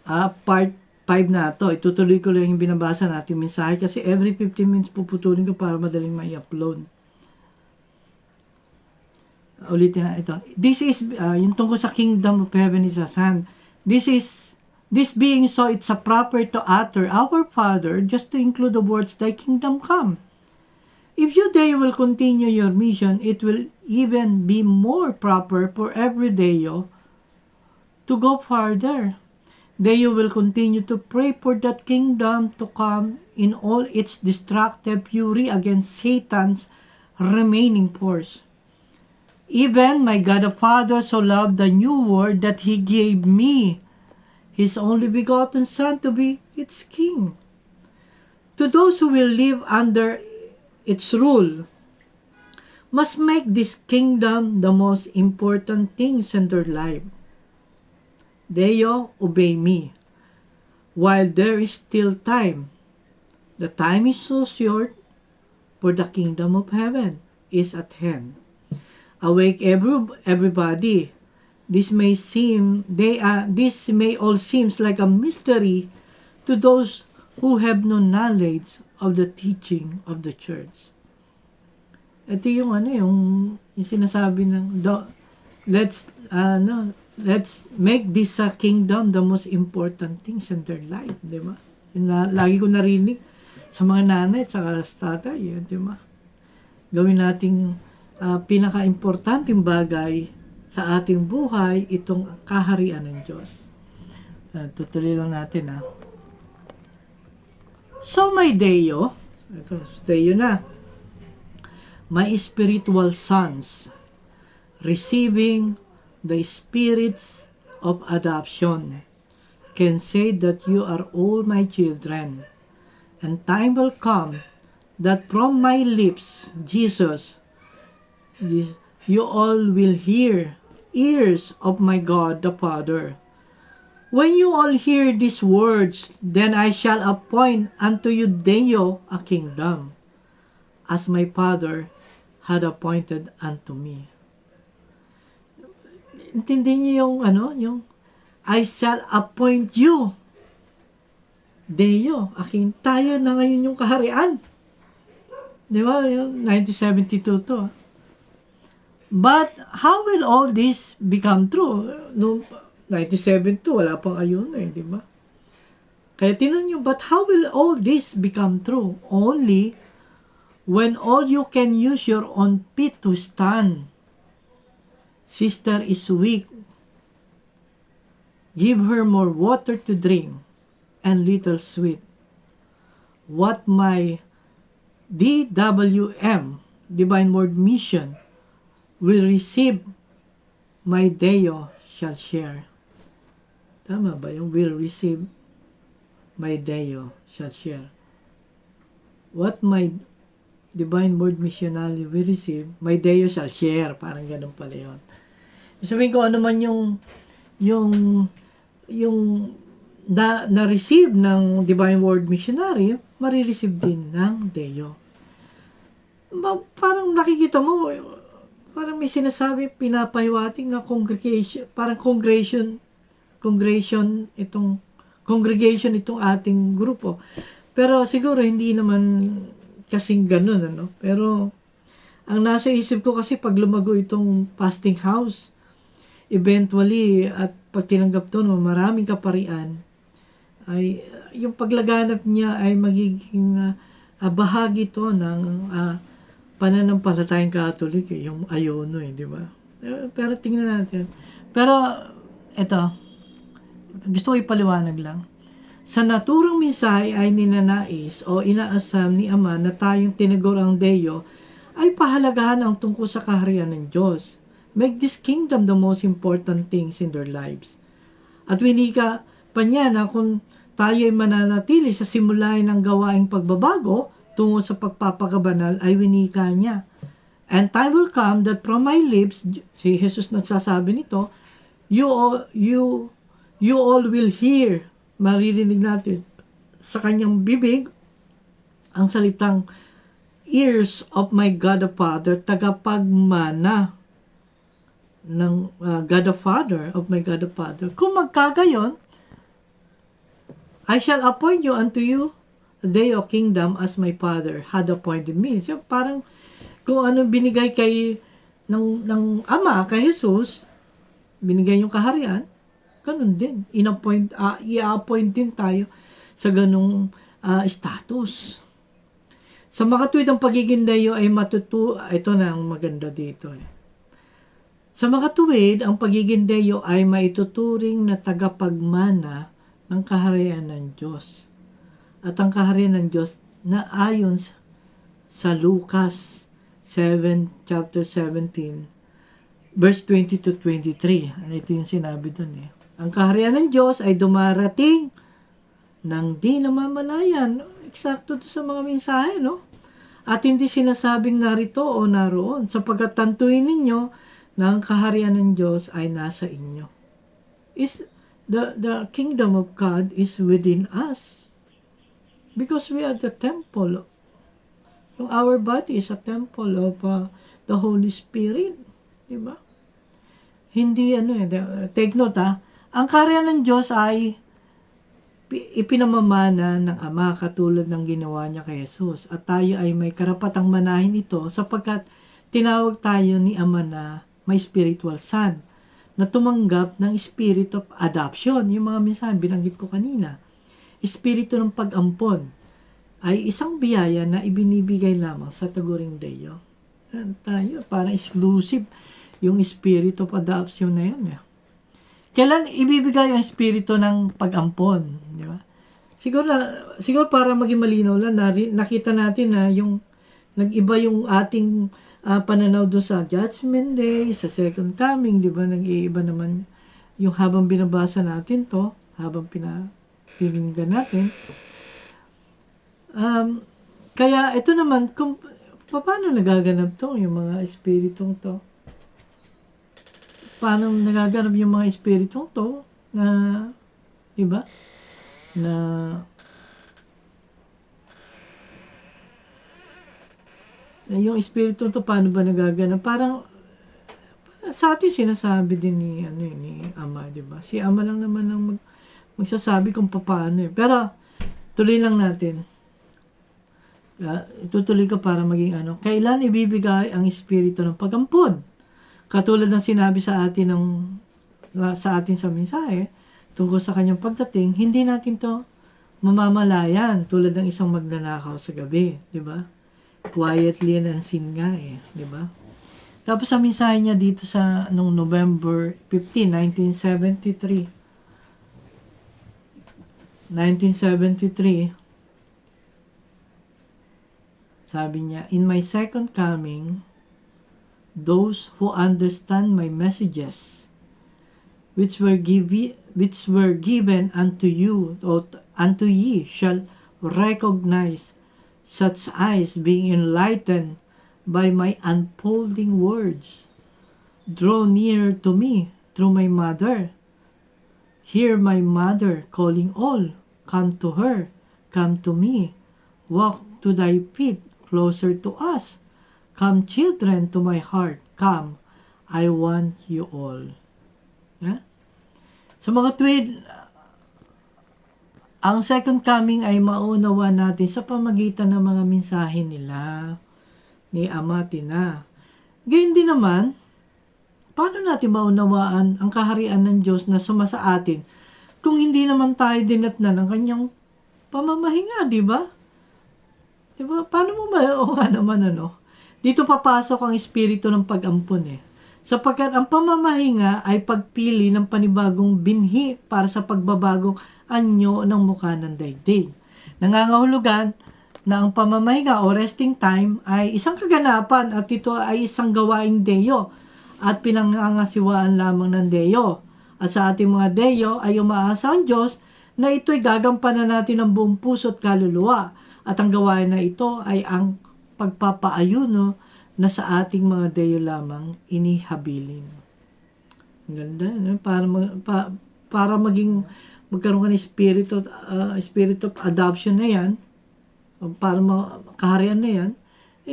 Part 5 na to. Itutuloy ko lang yung binabasa natin mensahe kasi every 15 minutes puputulin ko para madaling mai-upload. Ulitin na ito. This is, yung tungkol sa kingdom of heaven is at hand. This being so, it's a proper to utter our Father, just to include the words, thy kingdom come. If you day will continue your mission, it will even be more proper for every day to go farther. Then you will continue to pray for that kingdom to come in all its destructive fury against Satan's remaining force. Even my God the Father so loved the new world that He gave me His only begotten Son to be its King. To those who will live under its rule, must make this kingdom the most important things in their life. Deo, obey me. While there is still time, the time is so short, for the kingdom of heaven is at hand. Awake everybody. This may all seems like a mystery to those who have no knowledge of the teaching of the church. Ito yung yung sinasabi ng let's make this kingdom the most important things in their life, di ba? Lagi ko narinig sa mga nanay at sa tatay, di ba? Gawin nating pinaka-importanting bagay sa ating buhay itong kaharian ng Diyos. Tutuloy lang natin So my Deo na, my spiritual sons, receiving the spirits of adoption, can say that you are all my children, and time will come that from my lips, Jesus, you all will hear ears of my God the Father. When you all hear these words, then I shall appoint unto you Deo a kingdom, as my Father had appointed unto me. Intindihin niyo yung I shall appoint you Deo, tayo na ngayon yung kaharian. Di ba? 1972 to. But how will all this become true? Noong 1972, wala pang ayun di ba? Kaya tinan nyo, but how will all this become true? Only when all you can use your own feet to stand. Sister is weak. Give her more water to drink and little sweet. What my DWM, Divine Word Mission, will receive, my Deo shall share. Tama ba yung will receive, my Deo shall share? What my Divine Word Missionary will receive, my Deo shall share. Parang ganun pala yun. Sabihin ko ano man yung na-receive ng Divine Word Missionary, marireceive din ng Deo. Parang nakikita mo, parang may sinasabi, pinapahiwating na congregation, parang congregation itong ating grupo. Pero siguro hindi naman kasing ganun, Pero ang nasa isip ko kasi pag lumago itong fasting house, eventually, at pag tinanggap to maraming kaparian, ay yung paglaganap niya ay magiging bahagi to ng pananampalatayang Katolik, yung ayuno, di ba? Pero tingnan natin. Pero eto, gusto ko ipaliwanag lang. Sa naturang mensahe ay ninanais o inaasam ni Ama na tayong tinagor ang Deo ay pahalagahan ang tungkol sa kaharian ng Diyos. Make this kingdom the most important things in their lives. At winika pa niya na kung tayo ay mananatili sa simulain ng gawaing pagbabago tungo sa pagpapakabanal ay winika niya. And time will come that from my lips, si Jesus nagsasabi nito, you all will hear, maririnig natin sa kanyang bibig ang salitang ears of my God the Father, tagapagmana ng God the Father, of my God the Father. Kung magkagayon, I shall appoint you unto you a day of kingdom as my Father had appointed me. So, parang kung ano binigay kay ng Ama, kay Jesus, binigay yung kaharian, ganun din. I-appoint din tayo sa ganung status. Sa makatuwid ang pagiging dayo ay ito na ang maganda dito. Sa makatuwid, ang pagiging dayo ay maituturing na tagapagmana ng kaharian ng Diyos. At ang kaharian ng Diyos na ayon sa Lucas chapter 17, verse 20 to 23. Ito yung sinabi dun Ang kaharian ng Diyos ay dumarating nang di namamalayan. Eksakto to sa mga mensahe, no? At hindi sinasabing narito o naroon, sapagkat tantuin ninyo na ang kaharian ng Diyos ay nasa inyo. The kingdom of God is within us. Because we are the temple. Our body is a temple of the Holy Spirit. Diba? Hindi take note ang kaharian ng Diyos ay ipinamamana ng Ama katulad ng ginawa niya kay Jesus. At tayo ay may karapatang manahin ito sapagkat tinawag tayo ni Ama na may spiritual son na tumanggap ng spirit of adoption. Yung mga minsan binanggit ko kanina. Espiritu ng pag-ampon ay isang biyaya na ibinibigay lamang sa taguring Deo. Tayo, parang exclusive yung spirit of adoption na yun. Kailan ibibigay ang espiritu ng pag-ampon? Di ba? Siguro para maging malinaw lang, nakita natin na yung nag-iba yung ating pananaw doon sa Judgment Day, sa Second Coming, di ba? Nag-iiba naman yung habang binabasa natin to, habang pinakinggan natin. Kaya ito naman, kung paano nagaganap to, yung mga espiritong to? Paano nagaganap yung mga espiritong to na, di ba? Na yung espiritu to paano ba nagaganap? Parang sa atin sinasabi din ni Ama, di ba? Si Ama lang naman ang magsasabi kung paano. Pero tuloy lang natin. Itutuloy ko para maging kailan ibibigay ang espiritu ng pag-ampon? Katulad ng sinabi sa atin sa mensahe tungkol sa kanyang pagdating, hindi natin to mamamalayan tulad ng isang magnanakaw sa gabi, di ba? Quietly and unseen nga di ba? Tapos sa mensahe niya dito sa nung November 15, 1973, sabi niya, in my second coming, those who understand my messages, which were given unto you, or unto ye, shall recognize such eyes being enlightened by my unfolding words. Draw near to me through my mother. Hear my mother calling all. Come to her. Come to me. Walk to thy feet, closer to us. Come, children, to my heart. Come, I want you all. Sa mga tuwid, ang second coming ay maunawa natin sa pamagitan ng mga mensahe nila, ni Ama Tina. Gayun din naman, paano natin maunawaan ang kaharian ng Diyos na sumasa atin kung hindi naman tayo dinatnan ng kanyang pamamahinga, di ba? Di ba? Paano mo dito papasok ang espiritu ng pag-ampon sapagkat ang pamamahinga ay pagpili ng panibagong binhi para sa pagbabagong anyo ng mukha ng daigdig. Nangangahulugan na ang pamamahinga o resting time ay isang kaganapan at ito ay isang gawaing Deo at pinangangasiwaan lamang ng Deo. At sa ating mga Deo ay umaasa ang Diyos na ito'y gagampanan natin ng buong puso at kaluluwa. At ang gawain na ito ay ang pagpapaayuno na sa ating mga Deo lamang inihabilin. Ganda, para magkaroon ka ng spirit of adoption na yan, para kaharian na yan,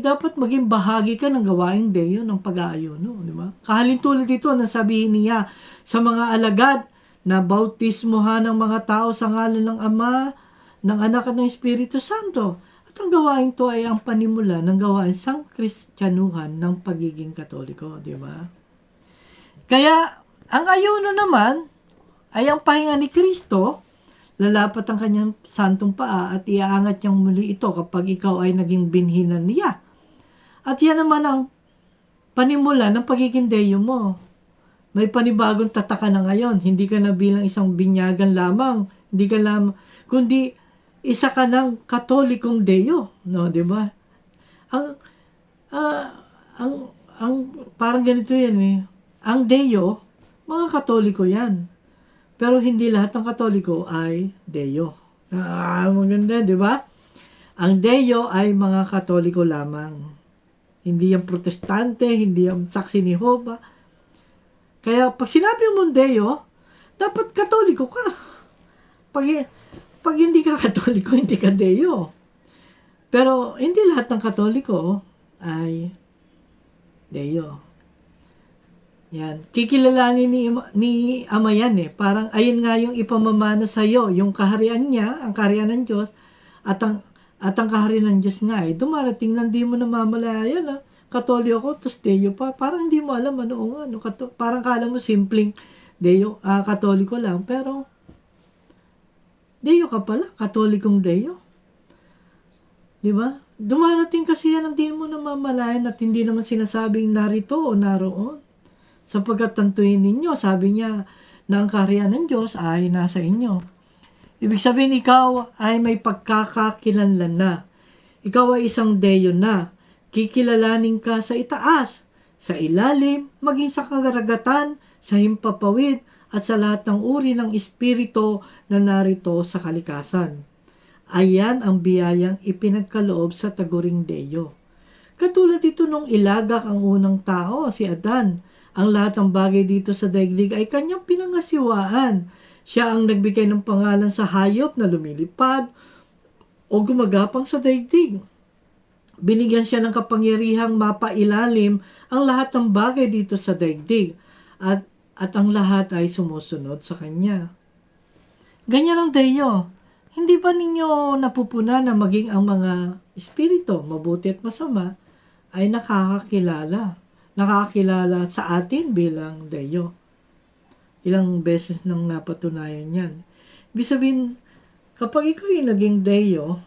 dapat maging bahagi ka ng gawaing Deo ng pag-aayuno, di ba? Kahalintulad ito na sabihin niya sa mga alagad na bautismohan ng mga tao sa ngalan ng Ama, ng Anak at ng Espiritu Santo. At ang gawain to ay ang panimula ng gawain sangkristyanuhan ng pagiging Katoliko, di ba? Kaya, ang ayuno naman ay ang pahinga ni Kristo. Lalapat ang kanyang santong paa at iaangat niyang muli ito kapag ikaw ay naging binhinan niya. At yan naman ang panimula ng pagiging deyo mo. May panibagong tataka na ngayon. Hindi ka na bilang isang binyagan lamang. Hindi ka lamang, kundi isa ka ng katolikong deyo. No, di ba? Ang, ah, ang, parang ganito yan eh. Ang deyo, mga katoliko yan. Pero hindi lahat ng Katoliko ay Deyo. Maganda, di ba? Ang Deyo ay mga Katoliko lamang. Hindi yung Protestante, hindi yung Saksi ni Jehovah. Kaya pag sinabi mo Deyo, dapat Katoliko ka. Pag hindi ka Katoliko, hindi ka Deyo. Pero hindi lahat ng Katoliko ay Deyo. Yan. Kikilalanin ni Ama yan eh. Parang ayun nga yung ipamamana sa iyo, yung kaharian niya, ang kaharian ng Diyos, at ang kaharian ng Diyos nga eh. Dumarating lang, di mo namamalayan ah. Katoliko ko, tos Deyo pa. Parang hindi mo alam ano. Parang kala mo simpleng Deyo, Katoliko lang. Pero, Deyo ka pala, Katolikong Deyo. Di ba? Dumarating kasi yan, hindi mo namamalayan at hindi naman sinasabing narito o naroon. Sapagkat tantuin ninyo, sabi niya, na ang kaharian ng Diyos ay nasa inyo. Ibig sabihin, ikaw ay may pagkakakilanlan na. Ikaw ay isang deyo na. Kikilalanin ka sa itaas, sa ilalim, maging sa kagaragatan, sa himpapawid, at sa lahat ng uri ng espiritu na narito sa kalikasan. Ayan ang biyayang ipinagkaloob sa taguring deyo. Katulad ito nung ilagak ang unang tao, si Adan. Ang lahat ng bagay dito sa daigdig ay kanyang pinangasiwaan. Siya ang nagbigay ng pangalan sa hayop na lumilipad o gumagapang sa daigdig. Binigyan siya ng kapangyarihang mapailalim ang lahat ng bagay dito sa daigdig at ang lahat ay sumusunod sa kanya. Ganyan ang Deyo. Hindi ba ninyo napupuna na maging ang mga espiritu, mabuti at masama, ay nakakakilala sa atin bilang Deyo? Ilang beses nang napatunayan yan. Ibig sabihin, kapag ikaw yung naging Deyo,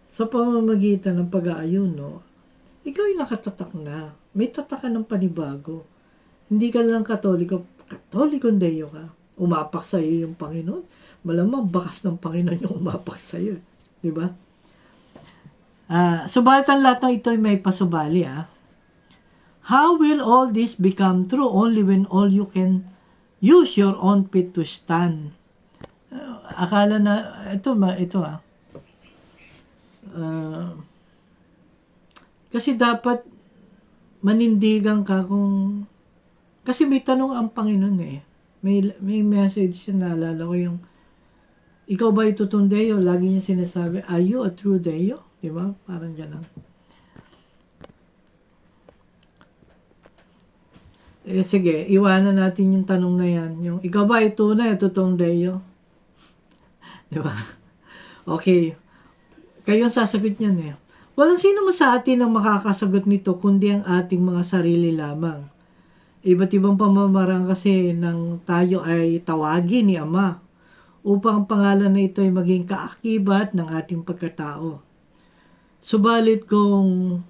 sa pamamagitan ng pag-aayuno, ikaw yung nakatatak na. May tatak ng panibago. Hindi ka lang Katolikong Deyo ka. Umapak sa iyo yung Panginoon. Malamang bakas ng Panginoon yung umapak sa iyo. Di ba? Subalit ang lahat ng ito ay may pasubali. How will all this become true? Only when all you can use your own feet to stand. Akala na, kasi dapat manindigan ka kung, kasi may tanong ang Panginoon eh. May message siya, naalala ko yung, ikaw ba itutong Deyo? Lagi niya sinasabi, are you a true Deyo? Diba? Parang gano'n. Sige, iwanan natin yung tanong na yan. Yung, ikaw ba ito na totoong Deyo? Diba? Okay. Kayo ang sasagot niyan eh. Walang sino man sa atin ang makakasagot nito kundi ang ating mga sarili lamang. Iba't ibang pamamaraan kasi ng tayo ay tawagin ni Ama upang ang pangalan na ito ay maging kaakibat ng ating pagkatao. Subalit kung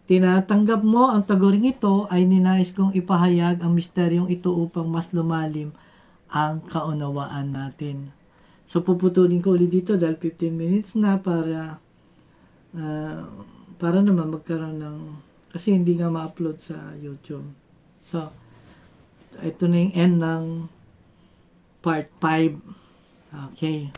tinatanggap mo ang taguring ito, ay ninais kong ipahayag ang misteryong ito upang mas lumalim ang kaunawaan natin. So puputulin ko ulit dito dahil 15 minutes na para naman magkaroon ng, kasi hindi nga ma-upload sa YouTube. So ito na yung end ng part 5. Okay.